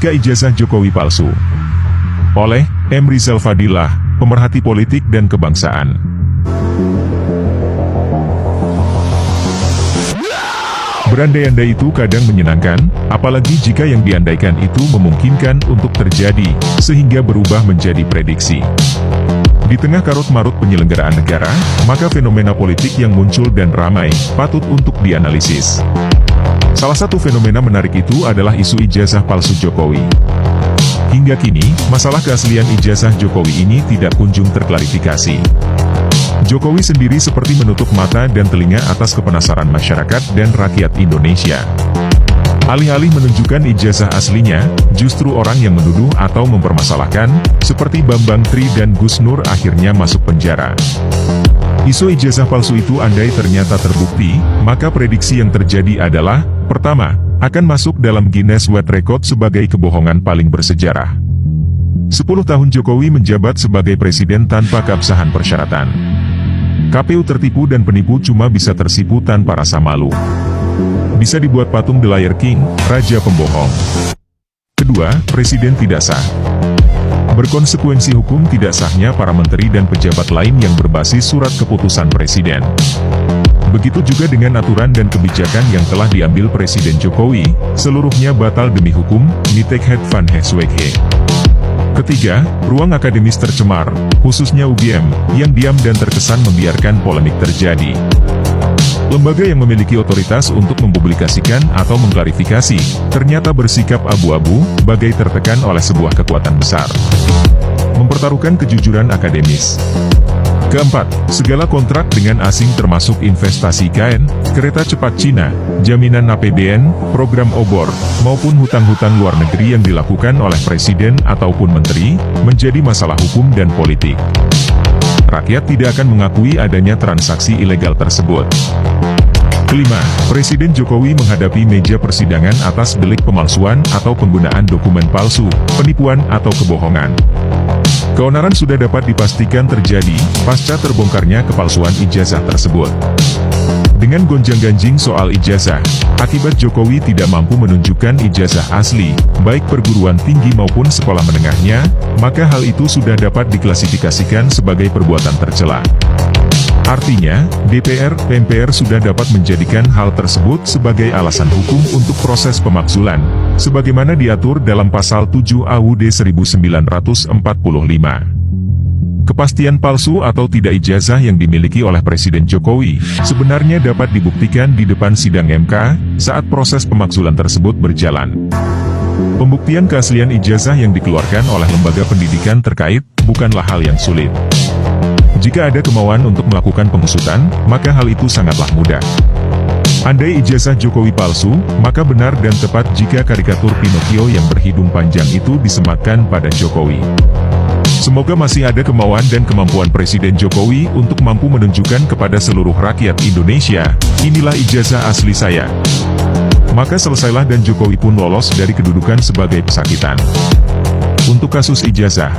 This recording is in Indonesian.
Jika ijazah Jokowi palsu. Oleh M. Rizal Fadilah, pemerhati politik dan kebangsaan. Berandai-andai itu kadang menyenangkan, apalagi jika yang diandaikan itu memungkinkan untuk terjadi, sehingga berubah menjadi prediksi. Di tengah karut-marut penyelenggaraan negara, maka fenomena politik yang muncul dan ramai, patut untuk dianalisis. Salah satu fenomena menarik itu adalah isu ijazah palsu Jokowi. Hingga kini, masalah keaslian ijazah Jokowi ini tidak kunjung terklarifikasi. Jokowi sendiri seperti menutup mata dan telinga atas kepenasaran masyarakat dan rakyat Indonesia. Alih-alih menunjukkan ijazah aslinya, justru orang yang menuduh atau mempermasalahkan, seperti Bambang Tri dan Gus Nur akhirnya masuk penjara. Isu ijazah palsu itu andai ternyata terbukti, maka prediksi yang terjadi adalah, pertama, akan masuk dalam Guinness World Record sebagai kebohongan paling bersejarah. 10 tahun Jokowi menjabat sebagai presiden tanpa keabsahan persyaratan. KPU tertipu dan penipu cuma bisa tersipu tanpa rasa malu. Bisa dibuat patung The Liar King, Raja Pembohong. Kedua, presiden tidak sah. Berkonsekuensi hukum tidak sahnya para menteri dan pejabat lain yang berbasis surat keputusan presiden. Begitu juga dengan aturan dan kebijakan yang telah diambil Presiden Jokowi, seluruhnya batal demi hukum, Nitek Het van Heeswege. Ketiga, ruang akademis tercemar, khususnya UGM, yang diam dan terkesan membiarkan polemik terjadi. Lembaga yang memiliki otoritas untuk mempublikasikan atau mengklarifikasi, ternyata bersikap abu-abu, bagai tertekan oleh sebuah kekuatan besar. Mempertaruhkan kejujuran akademis. Keempat, segala kontrak dengan asing termasuk investasi IKN, kereta cepat Cina, jaminan APBN, program obor, maupun hutang-hutang luar negeri yang dilakukan oleh presiden ataupun menteri, menjadi masalah hukum dan politik. Rakyat tidak akan mengakui adanya transaksi ilegal tersebut. Kelima, Presiden Jokowi menghadapi meja persidangan atas delik pemalsuan atau penggunaan dokumen palsu, penipuan atau kebohongan. Keonaran sudah dapat dipastikan terjadi, pasca terbongkarnya kepalsuan ijazah tersebut. Dengan gonjang-ganjing soal ijazah, akibat Jokowi tidak mampu menunjukkan ijazah asli, baik perguruan tinggi maupun sekolah menengahnya, maka hal itu sudah dapat diklasifikasikan sebagai perbuatan tercela. Artinya, DPR, MPR sudah dapat menjadikan hal tersebut sebagai alasan hukum untuk proses pemakzulan, sebagaimana diatur dalam Pasal 7 AUD 1945. Kepastian palsu atau tidak ijazah yang dimiliki oleh Presiden Jokowi, sebenarnya dapat dibuktikan di depan sidang MK, saat proses pemakzulan tersebut berjalan. Pembuktian keaslian ijazah yang dikeluarkan oleh lembaga pendidikan terkait, bukanlah hal yang sulit. Jika ada kemauan untuk melakukan pengusutan, maka hal itu sangatlah mudah. Andai ijazah Jokowi palsu, maka benar dan tepat jika karikatur Pinocchio yang berhidung panjang itu disematkan pada Jokowi. Semoga masih ada kemauan dan kemampuan Presiden Jokowi untuk mampu menunjukkan kepada seluruh rakyat Indonesia, inilah ijazah asli saya. Maka selesailah dan Jokowi pun lolos dari kedudukan sebagai pesakitan. Untuk kasus ijazah,